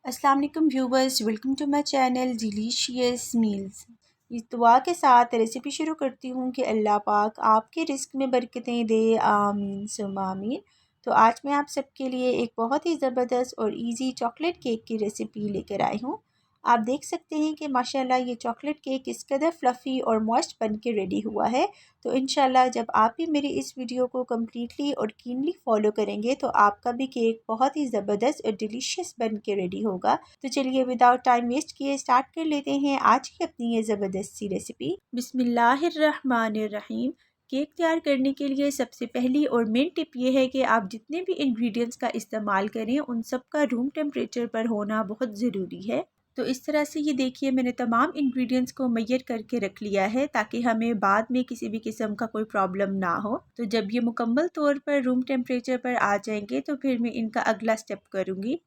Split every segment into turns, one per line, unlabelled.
अस्सलाम वालेकुम viewers, welcome to my channel delicious meals. इस दुआ के साथ रेसिपी शुरू करती हूँ कि अल्लाह पाक आपके रिस्क में बरकतें दे, आमीन सुम्मा आमीन। तो आज मैं आप सबके लिए एक बहुत ही ज़बरदस्त और इजी चॉकलेट केक की रेसिपी लेकर आई हूँ। आप देख सकते हैं कि माशाल्लाह ये चॉकलेट केक किस कदर फ्लफ़ी और मॉइस्ट बन के रेडी हुआ है। तो इंशाल्लाह जब आप भी मेरी इस वीडियो को कम्प्लीटली और कीनली फॉलो करेंगे तो आपका भी केक बहुत ही ज़बरदस्त और डिलीशियस बन के रेडी होगा। तो चलिए विदाउट टाइम वेस्ट किए स्टार्ट कर लेते हैं आज की अपनी ये ज़बरदस्त सी रेसिपी। बिस्मिल्लाहिर्रहमानिर्रहीम। केक तैयार करने के लिए सबसे पहली और मेन टिप ये है कि आप जितने भी इंग्रेडिएंट्स का इस्तेमाल करें उन सब का रूम टेम्परेचर पर होना बहुत ज़रूरी है। तो इस तरह से ये देखिए मैंने तमाम इंग्रेडिएंट्स को मेजर करके रख लिया है ताकि हमें बाद में किसी भी किस्म का कोई प्रॉब्लम ना हो। तो जब ये मुकम्मल तौर पर रूम टेम्परेचर पर आ जाएंगे तो फिर मैं इनका अगला स्टेप करूँगी।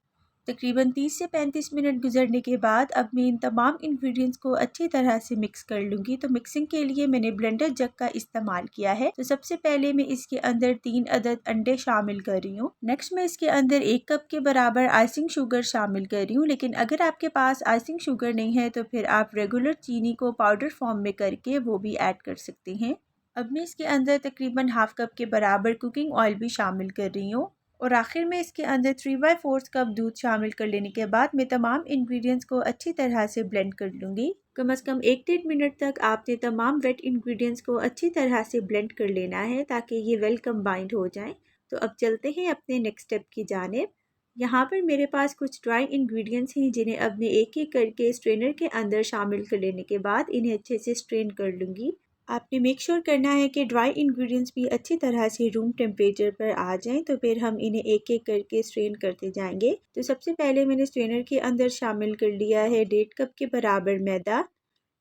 तकरीबन 30 से 35 मिनट गुजरने के बाद अब मैं इन तमाम इंग्रेडिएंट्स को अच्छी तरह से मिक्स कर लूँगी। तो मिक्सिंग के लिए मैंने ब्लेंडर जग का इस्तेमाल किया है। तो सबसे पहले मैं इसके अंदर 3 अदद अंडे शामिल कर रही हूँ। नेक्स्ट मैं इसके अंदर 1 कप के बराबर आइसिंग शुगर शामिल कर रही हूँ, लेकिन अगर आपके पास आइसिंग शुगर नहीं है तो फिर आप रेगुलर चीनी को पाउडर फॉर्म में करके वो भी ऐड कर सकते हैं। अब मैं इसके अंदर तकरीबन हाफ कप के बराबर कुकिंग ऑयल भी शामिल कर रही हूँ और आखिर में इसके अंदर 3/4 कप दूध शामिल कर लेने के बाद मैं तमाम इंग्रेडिएंट्स को अच्छी तरह से ब्लेंड कर लूँगी। कम से कम 1 डेढ़ मिनट तक आपने तमाम वेट इंग्रेडिएंट्स को अच्छी तरह से ब्लेंड कर लेना है ताकि ये वेल कंबाइंड हो जाए। तो अब चलते हैं अपने नेक्स्ट स्टेप की जानिब। यहाँ पर मेरे पास कुछ ड्राई इंग्रेडिएंट्स हैं जिन्हें अब मैं एक एक करके स्ट्रेनर के अंदर शामिल कर लेने के बाद इन्हें अच्छे से स्ट्रेन कर लूँगी। आपने मेक श्योर करना है कि ड्राई इंग्रेडिएंट्स भी अच्छी तरह से रूम टेम्परेचर पर आ जाएं, तो फिर हम इन्हें एक एक करके स्ट्रेन करते जाएंगे। तो सबसे पहले मैंने स्ट्रेनर के अंदर शामिल कर लिया है 1.5 कप के बराबर मैदा।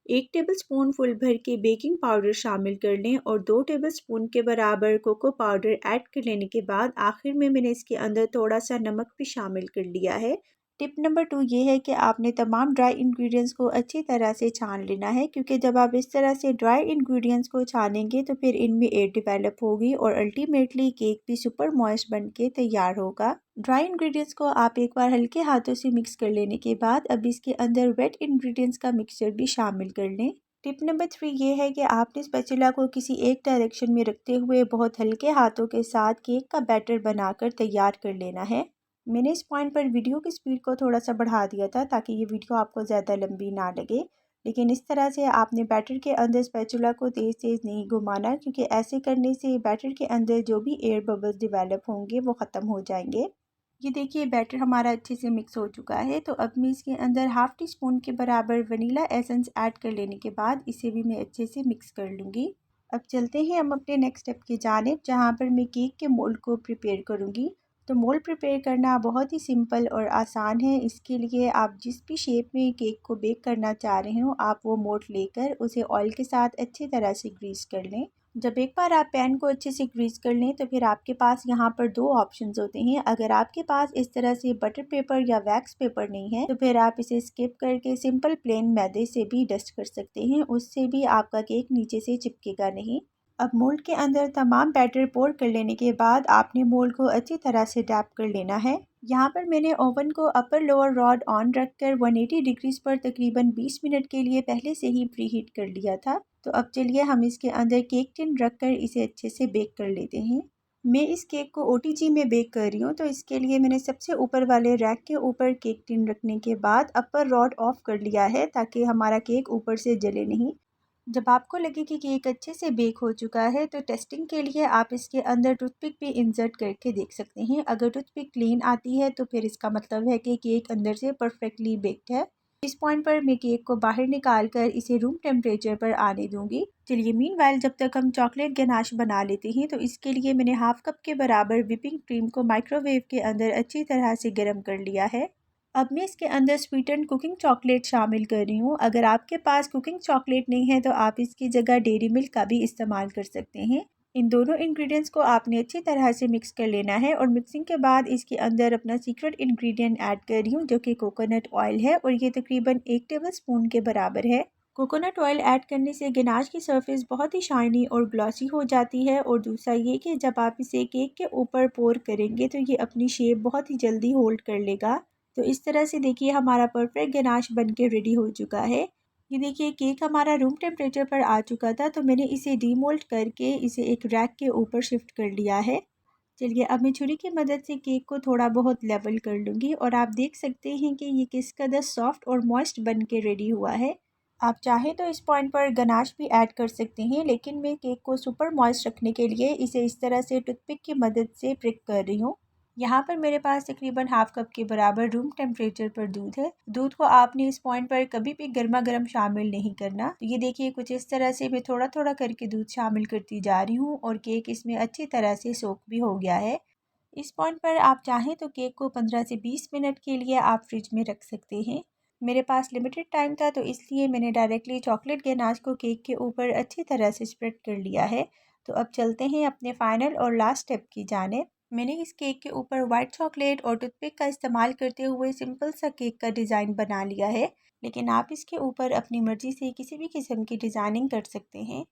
1 टेबल स्पून फुल भर के बेकिंग पाउडर शामिल कर लें और 2 टेबल स्पून के बराबर कोको पाउडर ऐड कर लेने के बाद आखिर में मैंने इसके अंदर थोड़ा सा नमक भी शामिल कर लिया है। टिप नंबर 2 ये है कि आपने तमाम ड्राई इंग्रेडिएंट्स को अच्छी तरह से छान लेना है, क्योंकि जब आप इस तरह से ड्राई इंग्रेडिएंट्स को छानेंगे तो फिर इनमें एयर डिवेलप होगी और अल्टीमेटली केक भी सुपर मॉइस्ट बन के तैयार होगा। ड्राई इंग्रेडिएंट्स को आप एक बार हल्के हाथों से मिक्स कर लेने के बाद अब इसके अंदर वेट इंग्रेडिएंट्स का मिक्सचर भी शामिल कर लें। टिप नंबर 3 ये है कि आपने स्पैचुला को किसी एक डायरेक्शन में रखते हुए बहुत हल्के हाथों के साथ केक का बैटर बनाकर तैयार कर लेना है। मैंने इस पॉइंट पर वीडियो की स्पीड को थोड़ा सा बढ़ा दिया था ताकि ये वीडियो आपको ज़्यादा लंबी ना लगे, लेकिन इस तरह से आपने बैटर के अंदर स्पैचुला को तेज़ तेज़ नहीं घुमाना, क्योंकि ऐसे करने से बैटर के अंदर जो भी एयर बबल्स डिवेलप होंगे वो ख़त्म हो जाएंगे। ये देखिए बैटर हमारा अच्छे से मिक्स हो चुका है। तो अब मैं इसके अंदर हाफ़ टी स्पून के बराबर वनीला एसेंस ऐड कर लेने के बाद इसे भी मैं अच्छे से मिक्स कर लूँगी। अब चलते हैं हम अपने नेक्स्ट स्टेप की जानिब, जहाँ पर मैं केक के मोल्ड को प्रिपेयर करूँगी। तो मोल्ड प्रिपेयर करना बहुत ही सिंपल और आसान है। इसके लिए आप जिस भी शेप में केक को बेक करना चाह रहे हो आप वो मोल्ड लेकर उसे ऑयल के साथ अच्छी तरह से ग्रीस कर लें। जब एक बार आप पैन को अच्छे से ग्रीस कर लें तो फिर आपके पास यहाँ पर 2 ऑप्शंस होते हैं। अगर आपके पास इस तरह से बटर पेपर या वैक्स पेपर नहीं है तो फिर आप इसे स्किप करके सिंपल प्लेन मैदे से भी डस्ट कर सकते हैं, उससे भी आपका केक नीचे से चिपकेगा नहीं। अब मोल्ड के अंदर तमाम बैटर पोर कर लेने के बाद आपने मोल्ड को अच्छी तरह से टैप कर लेना है। यहाँ पर मैंने ओवन को अपर लोअर रॉड ऑन रखकर 180 डिग्रीज पर तकरीबन 20 मिनट के लिए पहले से ही प्री हीट कर लिया था। तो अब चलिए हम इसके अंदर केक टिन रखकर इसे अच्छे से बेक कर लेते हैं। मैं इस केक को OTG में बेक कर रही हूँ, तो इसके लिए मैंने सबसे ऊपर वाले रैक के ऊपर केक टिन रखने के बाद अपर रॉड ऑफ कर लिया है ताकि हमारा केक ऊपर से जले नहीं। जब आपको लगे कि केक अच्छे से बेक हो चुका है तो टेस्टिंग के लिए आप इसके अंदर टूथपिक भी इंसर्ट करके देख सकते हैं। अगर टूथपिक क्लीन आती है तो फिर इसका मतलब है कि केक अंदर से परफेक्टली बेक्ड है। इस पॉइंट पर मैं केक को बाहर निकाल कर इसे रूम टेम्परेचर पर आने दूंगी। चलिए मीनवाइल जब तक हम चॉकलेट गनाश बना लेते हैं, तो इसके लिए मैंने हाफ कप के बराबर व्हिपिंग क्रीम को माइक्रोवेव के अंदर अच्छी तरह से गर्म कर लिया है। अब मैं इसके अंदर स्वीटेंड कुकिंग चॉकलेट शामिल कर रही हूँ। अगर आपके पास कुकिंग चॉकलेट नहीं है तो आप इसकी जगह डेयरी मिल्क का भी इस्तेमाल कर सकते हैं। इन दोनों इंग्रेडिएंट्स को आपने अच्छी तरह से मिक्स कर लेना है और मिक्सिंग के बाद इसके अंदर अपना सीक्रेट इंग्रेडिएंट ऐड कर रही हूँ, जो कि कोकोनट ऑयल है और ये तकरीबन 1 टेबल स्पून के बराबर है। कोकोनट ऑयल ऐड करने से गनाश की सरफेस बहुत ही शाइनी और ग्लॉसी हो जाती है, और दूसरा ये कि जब आप इसे केक के ऊपर पोर करेंगे तो ये अपनी शेप बहुत ही जल्दी होल्ड कर लेगा। तो इस तरह से देखिए हमारा परफेक्ट गनाश बन के रेडी हो चुका है। ये देखिए केक हमारा रूम टेम्परेचर पर आ चुका था, तो मैंने इसे डीमोल्ड करके इसे एक रैक के ऊपर शिफ्ट कर लिया है। चलिए अब मैं छुरी की मदद से केक को थोड़ा बहुत लेवल कर लूँगी और आप देख सकते हैं कि ये किस कदर सॉफ्ट और मॉइस्ट बन के रेडी हुआ है। आप चाहें तो इस पॉइंट पर गनाश भी ऐड कर सकते हैं, लेकिन मैं केक को सुपर मॉइस्ट रखने के लिए इसे इस तरह से टूथपिक की मदद से प्रिक कर रही हूँ। यहाँ पर मेरे पास तकरीबन हाफ कप के बराबर रूम टेम्परेचर पर दूध है। दूध को आपने इस पॉइंट पर कभी भी गर्मा गर्म शामिल नहीं करना। तो ये देखिए कुछ इस तरह से मैं थोड़ा थोड़ा करके दूध शामिल करती जा रही हूँ और केक इसमें अच्छी तरह से सोक भी हो गया है। इस पॉइंट पर आप चाहें तो केक को 15 से 20 मिनट के लिए आप फ्रिज में रख सकते हैं। मेरे पास लिमिटेड टाइम था, तो इसलिए मैंने डायरेक्टली चॉकलेट गनाश को केक के ऊपर अच्छी तरह से स्प्रेड कर लिया है। तो अब चलते हैं अपने फाइनल और लास्ट स्टेप की जानिब। मैंने इस केक के ऊपर वाइट चॉकलेट और टूथपिक का इस्तेमाल करते हुए सिंपल सा केक का डिज़ाइन बना लिया है, लेकिन आप इसके ऊपर अपनी मर्ज़ी से किसी भी किस्म की डिज़ाइनिंग कर सकते हैं।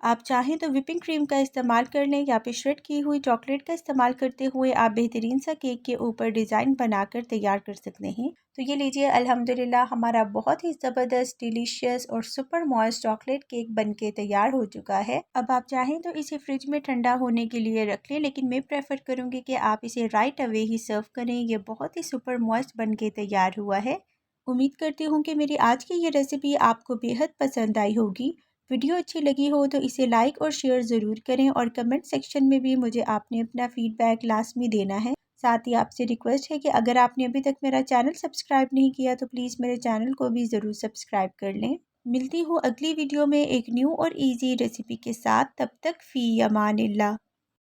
आप चाहें तो विपिंग क्रीम का इस्तेमाल कर लें या फिर श्रेड की हुई चॉकलेट का इस्तेमाल करते हुए आप बेहतरीन सा केक के ऊपर डिज़ाइन बनाकर तैयार कर सकते हैं। तो ये लीजिए अल्हम्दुलिल्लाह हमारा बहुत ही ज़बरदस्त डिलीशियस और सुपर मॉइस्ट चॉकलेट केक बनके तैयार हो चुका है। अब आप चाहें तो इसे फ्रिज में ठंडा होने के लिए रख लें, लेकिन मैं प्रेफर करूँगी कि आप इसे राइट अवे ही सर्व करें। ये बहुत ही सुपर मॉइस्ट बनके तैयार हुआ है। उम्मीद करती हूँ कि मेरी आज की ये रेसिपी आपको बेहद पसंद आई होगी। वीडियो अच्छी लगी हो तो इसे लाइक और शेयर ज़रूर करें और कमेंट सेक्शन में भी मुझे आपने अपना फीडबैक लाजमी देना है। साथ ही आपसे रिक्वेस्ट है कि अगर आपने अभी तक मेरा चैनल सब्सक्राइब नहीं किया तो प्लीज़ मेरे चैनल को भी ज़रूर सब्सक्राइब कर लें। मिलती हूँ अगली वीडियो में एक न्यू और इजी रेसिपी के साथ। तब तक फ़ी अमानिल्लाह।